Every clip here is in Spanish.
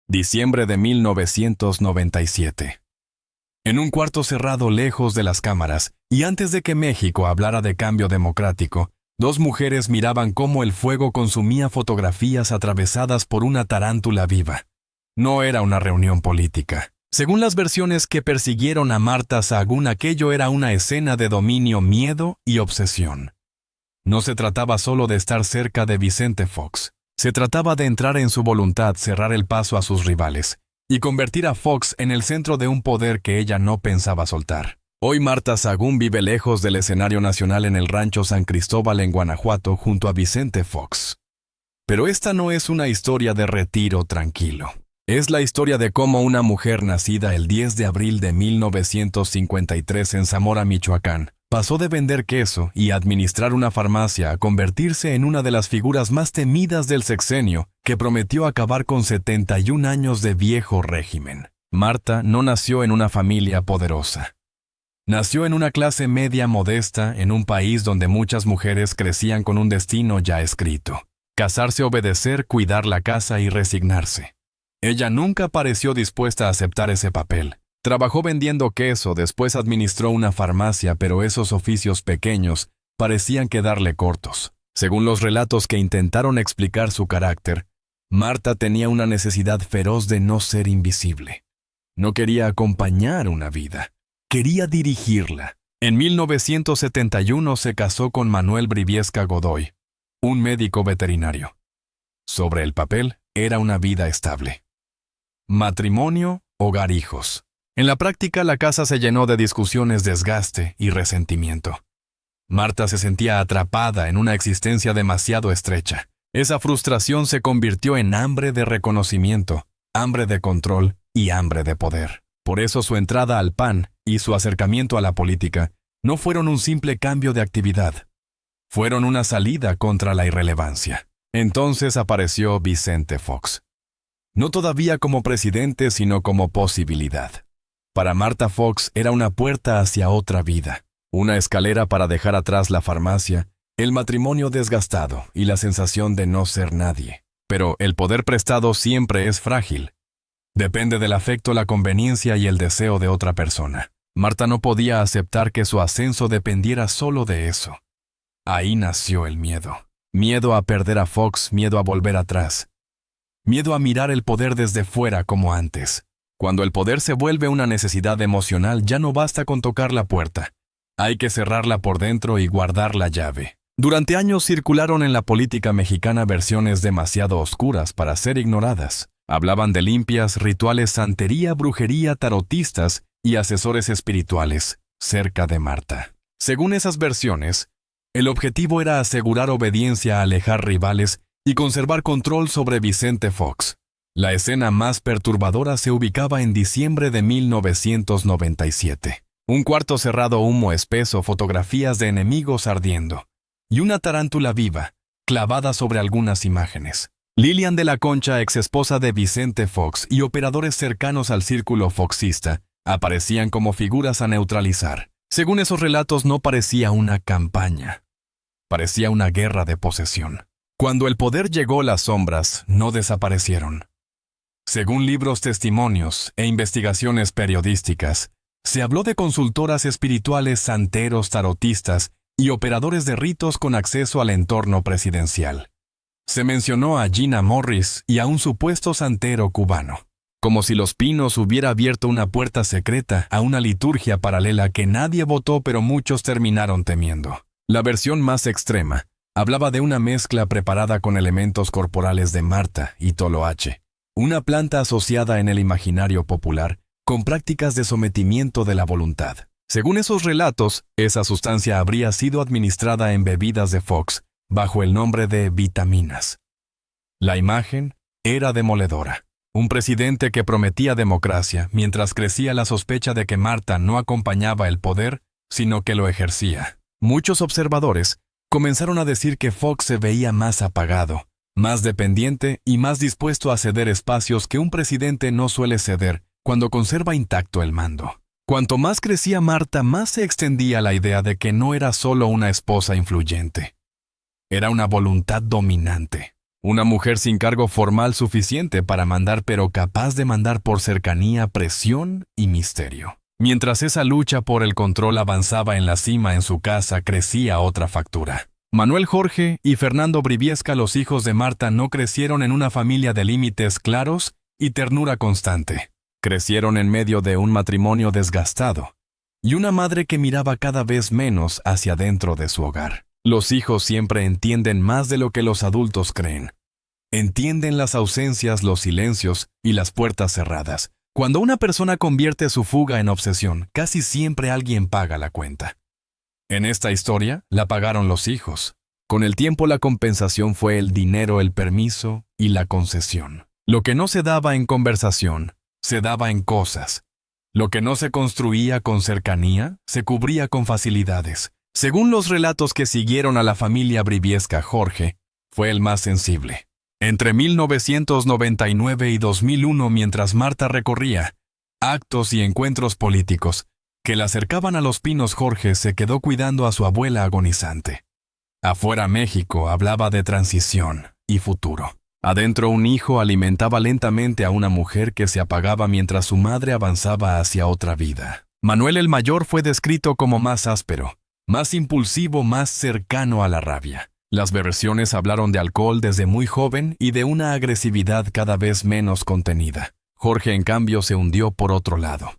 Diciembre de 1997. En un cuarto cerrado lejos de las cámaras, y antes de que México hablara de cambio democrático, dos mujeres miraban cómo el fuego consumía fotografías atravesadas por una tarántula viva. No era una reunión política. Según las versiones que persiguieron a Marta Sahagún, aquello era una escena de dominio, miedo y obsesión. No se trataba solo de estar cerca de Vicente Fox. Se trataba de entrar en su voluntad, cerrar el paso a sus rivales, y convertir a Fox en el centro de un poder que ella no pensaba soltar. Hoy Marta Sahagún vive lejos del escenario nacional en el rancho San Cristóbal en Guanajuato junto a Vicente Fox. Pero esta no es una historia de retiro tranquilo. Es la historia de cómo una mujer nacida el 10 de abril de 1953 en Zamora, Michoacán, pasó de vender queso y administrar una farmacia a convertirse en una de las figuras más temidas del sexenio, que prometió acabar con 71 años de viejo régimen. Marta no nació en una familia poderosa. Nació en una clase media modesta en un país donde muchas mujeres crecían con un destino ya escrito: casarse, obedecer, cuidar la casa y resignarse. Ella nunca pareció dispuesta a aceptar ese papel. Trabajó vendiendo queso, después administró una farmacia, pero esos oficios pequeños parecían quedarle cortos. Según los relatos que intentaron explicar su carácter, Marta tenía una necesidad feroz de no ser invisible. No quería acompañar una vida, quería dirigirla. En 1971 se casó con Manuel Briviesca Godoy, un médico veterinario. Sobre el papel, era una vida estable. Matrimonio, hogar, hijos. En la práctica, la casa se llenó de discusiones, desgaste y resentimiento. Marta se sentía atrapada en una existencia demasiado estrecha. Esa frustración se convirtió en hambre de reconocimiento, hambre de control y hambre de poder. Por eso su entrada al PAN y su acercamiento a la política no fueron un simple cambio de actividad. Fueron una salida contra la irrelevancia. Entonces apareció Vicente Fox. No todavía como presidente, sino como posibilidad. Para Marta, Fox era una puerta hacia otra vida, una escalera para dejar atrás la farmacia, el matrimonio desgastado y la sensación de no ser nadie. Pero el poder prestado siempre es frágil. Depende del afecto, la conveniencia y el deseo de otra persona. Marta no podía aceptar que su ascenso dependiera solo de eso. Ahí nació el miedo. Miedo a perder a Fox, miedo a volver atrás. Miedo a mirar el poder desde fuera como antes. Cuando el poder se vuelve una necesidad emocional, ya no basta con tocar la puerta. Hay que cerrarla por dentro y guardar la llave. Durante años circularon en la política mexicana versiones demasiado oscuras para ser ignoradas. Hablaban de limpias, rituales, santería, brujería, tarotistas y asesores espirituales cerca de Marta. Según esas versiones, el objetivo era asegurar obediencia, alejar rivales y conservar control sobre Vicente Fox. La escena más perturbadora se ubicaba en diciembre de 1997. Un cuarto cerrado, humo espeso, fotografías de enemigos ardiendo, y una tarántula viva, clavada sobre algunas imágenes. Lilian de la Concha, exesposa de Vicente Fox, y operadores cercanos al círculo foxista, aparecían como figuras a neutralizar. Según esos relatos, no parecía una campaña. Parecía una guerra de posesión. Cuando el poder llegó, las sombras no desaparecieron. Según libros, testimonios e investigaciones periodísticas, se habló de consultoras espirituales, santeros, tarotistas y operadores de ritos con acceso al entorno presidencial. Se mencionó a Gina Morris y a un supuesto santero cubano, como si Los Pinos hubiera abierto una puerta secreta a una liturgia paralela que nadie votó, pero muchos terminaron temiendo. La versión más extrema hablaba de una mezcla preparada con elementos corporales de Marta y Toloache, una planta asociada en el imaginario popular con prácticas de sometimiento de la voluntad. Según esos relatos, esa sustancia habría sido administrada en bebidas de Fox bajo el nombre de vitaminas. La imagen era demoledora. Un presidente que prometía democracia mientras crecía la sospecha de que Marta no acompañaba el poder, sino que lo ejercía. Muchos observadores comenzaron a decir que Fox se veía más apagado, más dependiente y más dispuesto a ceder espacios que un presidente no suele ceder cuando conserva intacto el mando. Cuanto más crecía Marta, más se extendía la idea de que no era solo una esposa influyente. Era una voluntad dominante, Una mujer sin cargo formal suficiente para mandar, pero capaz de mandar por cercanía, presión y misterio. Mientras esa lucha por el control avanzaba en la cima, en su casa crecía otra factura. Manuel Jorge y Fernando Briviesca, los hijos de Marta, no crecieron en una familia de límites claros y ternura constante. Crecieron en medio de un matrimonio desgastado y una madre que miraba cada vez menos hacia dentro de su hogar. Los hijos siempre entienden más de lo que los adultos creen. Entienden las ausencias, los silencios y las puertas cerradas. Cuando una persona convierte su fuga en obsesión, casi siempre alguien paga la cuenta. En esta historia, la pagaron los hijos. Con el tiempo la compensación fue el dinero, el permiso y la concesión. Lo que no se daba en conversación, se daba en cosas. Lo que no se construía con cercanía, se cubría con facilidades. Según los relatos que siguieron a la familia Briviesca, Jorge fue el más sensible. Entre 1999 y 2001, mientras Marta recorría actos y encuentros políticos que la acercaban a Los Pinos, Jorge se quedó cuidando a su abuela agonizante. Afuera México hablaba de transición y futuro. Adentro un hijo alimentaba lentamente a una mujer que se apagaba mientras su madre avanzaba hacia otra vida. Manuel el mayor fue descrito como más áspero, más impulsivo, más cercano a la rabia. Las versiones hablaron de alcohol desde muy joven y de una agresividad cada vez menos contenida. Jorge, en cambio, se hundió por otro lado.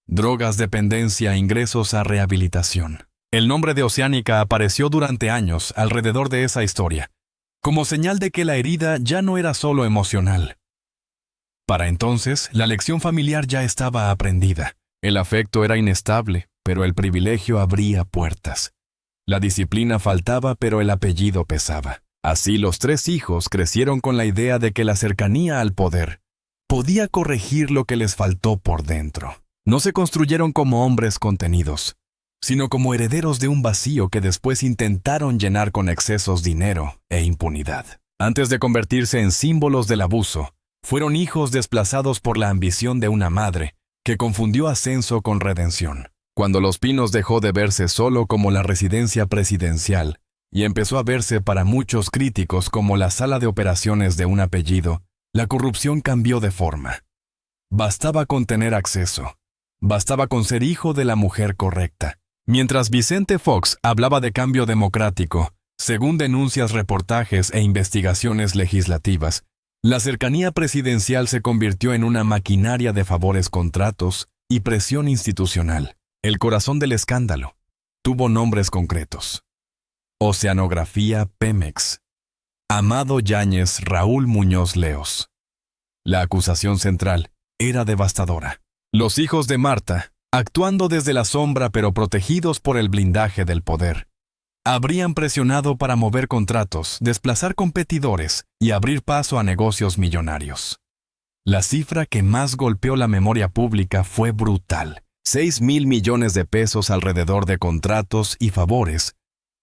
Drogas, dependencia, ingresos a rehabilitación. El nombre de Oceánica apareció durante años alrededor de esa historia, como señal de que la herida ya no era solo emocional. Para entonces, la lección familiar ya estaba aprendida. El afecto era inestable, pero el privilegio abría puertas. La disciplina faltaba, pero el apellido pesaba. Así los tres hijos crecieron con la idea de que la cercanía al poder podía corregir lo que les faltó por dentro. No se construyeron como hombres contenidos, sino como herederos de un vacío que después intentaron llenar con excesos, dinero e impunidad. Antes de convertirse en símbolos del abuso, fueron hijos desplazados por la ambición de una madre que confundió ascenso con redención. Cuando Los Pinos dejó de verse solo como la residencia presidencial y empezó a verse para muchos críticos como la sala de operaciones de un apellido, la corrupción cambió de forma. Bastaba con tener acceso. Bastaba con ser hijo de la mujer correcta. Mientras Vicente Fox hablaba de cambio democrático, según denuncias, reportajes e investigaciones legislativas, la cercanía presidencial se convirtió en una maquinaria de favores, contratos y presión institucional. El corazón del escándalo tuvo nombres concretos: Oceanografía Pemex, Amado Yáñez, Raúl Muñoz Leos. La acusación central era devastadora. Los hijos de Marta, actuando desde la sombra pero protegidos por el blindaje del poder, habrían presionado para mover contratos, desplazar competidores y abrir paso a negocios millonarios. La cifra que más golpeó la memoria pública fue brutal: 6,000 millones de pesos alrededor de contratos y favores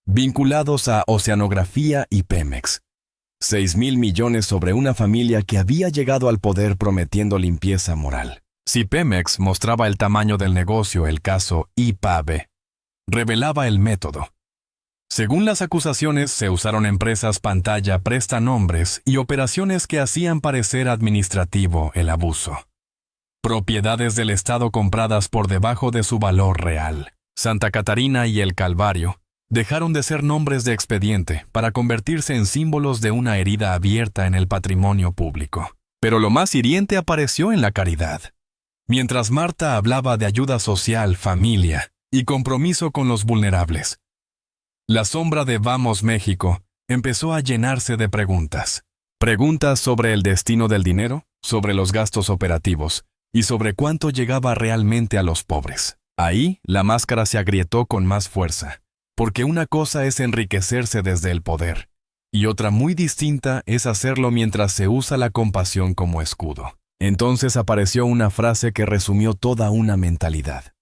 vinculados a Oceanografía y Pemex. 6,000 millones sobre una familia que había llegado al poder prometiendo limpieza moral. Si Pemex mostraba el tamaño del negocio, el caso IPAB revelaba el método. Según las acusaciones, se usaron empresas pantalla, prestanombres y operaciones que hacían parecer administrativo el abuso. Propiedades del Estado compradas por debajo de su valor real. Santa Catarina y El Calvario dejaron de ser nombres de expediente para convertirse en símbolos de una herida abierta en el patrimonio público. Pero lo más hiriente apareció en la caridad. Mientras Marta hablaba de ayuda social, familia y compromiso con los vulnerables, la sombra de Vamos México empezó a llenarse de preguntas. Preguntas sobre el destino del dinero, sobre los gastos operativos y sobre cuánto llegaba realmente a los pobres. Ahí la máscara se agrietó con más fuerza, porque una cosa es enriquecerse desde el poder, y otra muy distinta es hacerlo mientras se usa la compasión como escudo. Entonces apareció una frase que resumió toda una mentalidad: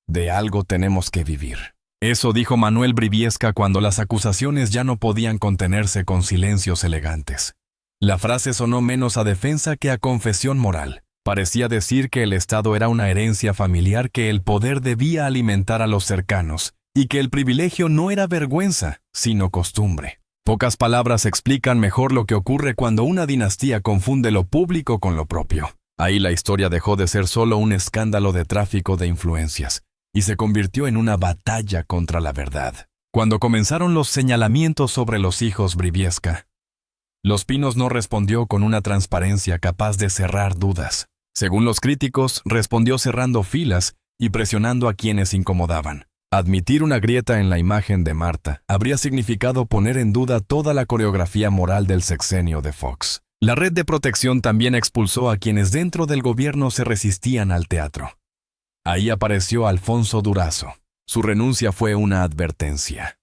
de algo tenemos que vivir. Eso dijo Manuel Briviesca cuando las acusaciones ya no podían contenerse con silencios elegantes. La frase sonó menos a defensa que a confesión moral. Parecía decir que el Estado era una herencia familiar que el poder debía alimentar a los cercanos, y que el privilegio no era vergüenza, sino costumbre. Pocas palabras explican mejor lo que ocurre cuando una dinastía confunde lo público con lo propio. Ahí la historia dejó de ser solo un escándalo de tráfico de influencias y se convirtió en una batalla contra la verdad. Cuando comenzaron los señalamientos sobre los hijos Briviesca, Los Pinos no respondió con una transparencia capaz de cerrar dudas. Según los críticos, respondió cerrando filas y presionando a quienes incomodaban. Admitir una grieta en la imagen de Marta habría significado poner en duda toda la coreografía moral del sexenio de Fox. La red de protección también expulsó a quienes dentro del gobierno se resistían al teatro. Ahí apareció Alfonso Durazo. Su renuncia fue una advertencia.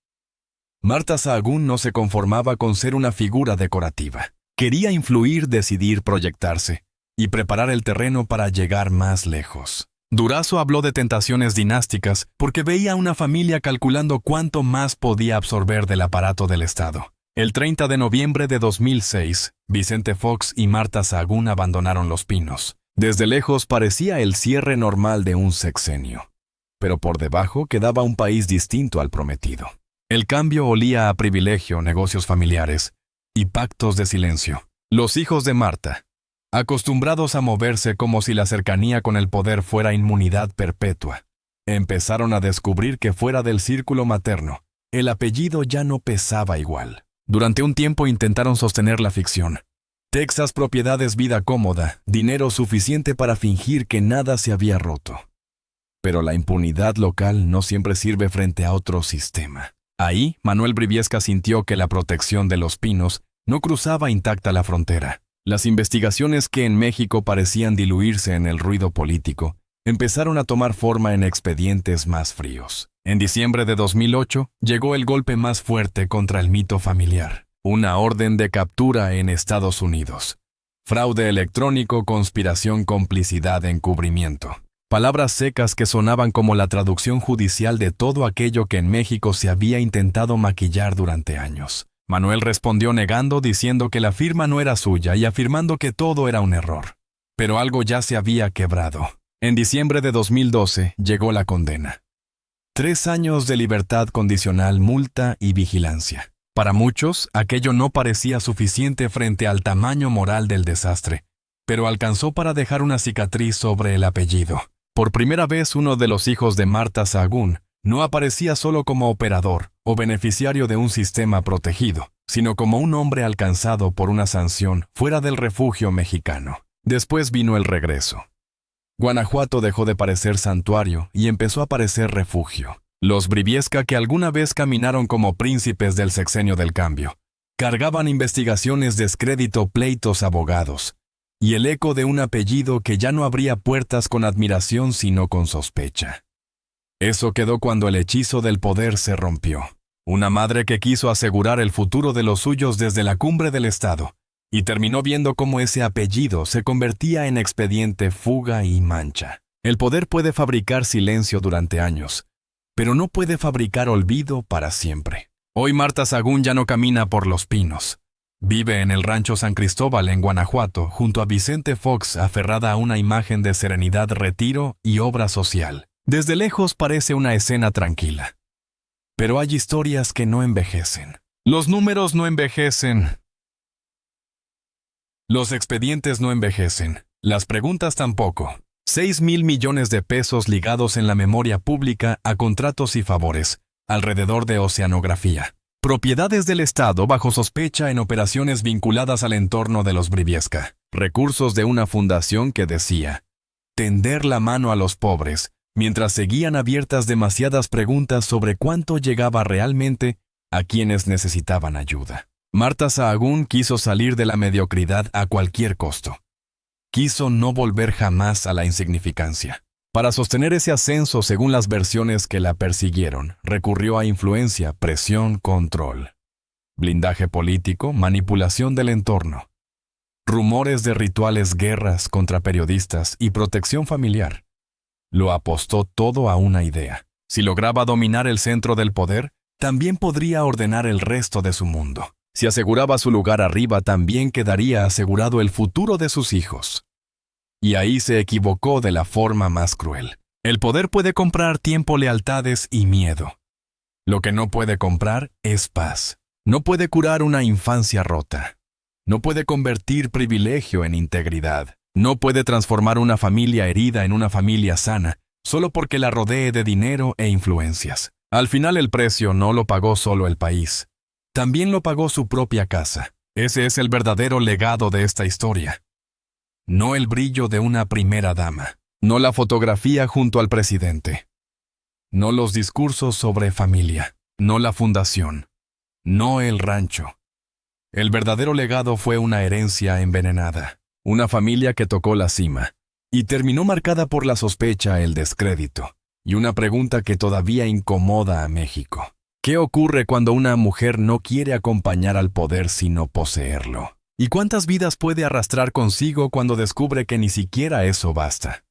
Marta Sahagún no se conformaba con ser una figura decorativa. Quería influir, decidir, proyectarse y preparar el terreno para llegar más lejos. Durazo habló de tentaciones dinásticas porque veía a una familia calculando cuánto más podía absorber del aparato del Estado. El 30 de noviembre de 2006, Vicente Fox y Marta Sahagún abandonaron Los Pinos. Desde lejos parecía el cierre normal de un sexenio, pero por debajo quedaba un país distinto al prometido. El cambio olía a privilegio, negocios familiares y pactos de silencio. Los hijos de Marta, acostumbrados a moverse como si la cercanía con el poder fuera inmunidad perpetua, empezaron a descubrir que fuera del círculo materno, el apellido ya no pesaba igual. Durante un tiempo intentaron sostener la ficción. Texas, propiedades, vida cómoda, dinero suficiente para fingir que nada se había roto. Pero la impunidad local no siempre sirve frente a otro sistema. Ahí, Manuel Briviesca sintió que la protección de Los Pinos no cruzaba intacta la frontera. Las investigaciones que en México parecían diluirse en el ruido político, empezaron a tomar forma en expedientes más fríos. En diciembre de 2008, llegó el golpe más fuerte contra el mito familiar. Una orden de captura en Estados Unidos. Fraude electrónico, conspiración, complicidad, encubrimiento. Palabras secas que sonaban como la traducción judicial de todo aquello que en México se había intentado maquillar durante años. Manuel respondió negando, diciendo que la firma no era suya y afirmando que todo era un error. Pero algo ya se había quebrado. En diciembre de 2012 llegó la condena. 3 años de libertad condicional, multa y vigilancia. Para muchos, aquello no parecía suficiente frente al tamaño moral del desastre, pero alcanzó para dejar una cicatriz sobre el apellido. Por primera vez, uno de los hijos de Marta Sahagún no aparecía solo como operador o beneficiario de un sistema protegido, sino como un hombre alcanzado por una sanción fuera del refugio mexicano. Después vino el regreso. Guanajuato dejó de parecer santuario y empezó a parecer refugio. Los Briviesca, que alguna vez caminaron como príncipes del sexenio del cambio, cargaban investigaciones, descrédito, pleitos, abogados, y el eco de un apellido que ya no abría puertas con admiración sino con sospecha. Eso quedó cuando el hechizo del poder se rompió. Una madre que quiso asegurar el futuro de los suyos desde la cumbre del Estado, y terminó viendo cómo ese apellido se convertía en expediente, fuga y mancha. El poder puede fabricar silencio durante años, pero no puede fabricar olvido para siempre. Hoy Marta Sahagún ya no camina por Los Pinos. Vive en el rancho San Cristóbal en Guanajuato, junto a Vicente Fox, aferrada a una imagen de serenidad, retiro y obra social. Desde lejos parece una escena tranquila. Pero hay historias que no envejecen. Los números no envejecen. Los expedientes no envejecen. Las preguntas tampoco. 6,000 millones de pesos ligados en la memoria pública a contratos y favores, alrededor de oceanografía. Propiedades del Estado bajo sospecha en operaciones vinculadas al entorno de los Briviesca. Recursos de una fundación que decía tender la mano a los pobres, mientras seguían abiertas demasiadas preguntas sobre cuánto llegaba realmente a quienes necesitaban ayuda. Marta Sahagún quiso salir de la mediocridad a cualquier costo. Quiso no volver jamás a la insignificancia. Para sostener ese ascenso, según las versiones que la persiguieron, recurrió a influencia, presión, control. Blindaje político, manipulación del entorno. Rumores de rituales, guerras contra periodistas y protección familiar. Lo apostó todo a una idea. Si lograba dominar el centro del poder, también podría ordenar el resto de su mundo. Si aseguraba su lugar arriba, también quedaría asegurado el futuro de sus hijos. Y ahí se equivocó de la forma más cruel. El poder puede comprar tiempo, lealtades y miedo. Lo que no puede comprar es paz. No puede curar una infancia rota. No puede convertir privilegio en integridad. No puede transformar una familia herida en una familia sana, solo porque la rodee de dinero e influencias. Al final el precio no lo pagó solo el país. También lo pagó su propia casa. Ese es el verdadero legado de esta historia. No el brillo de una primera dama. No la fotografía junto al presidente. No los discursos sobre familia. No la fundación. No el rancho. El verdadero legado fue una herencia envenenada. Una familia que tocó la cima. Y terminó marcada por la sospecha, el descrédito. Y una pregunta que todavía incomoda a México. ¿Qué ocurre cuando una mujer no quiere acompañar al poder sino poseerlo? ¿Y cuántas vidas puede arrastrar consigo cuando descubre que ni siquiera eso basta?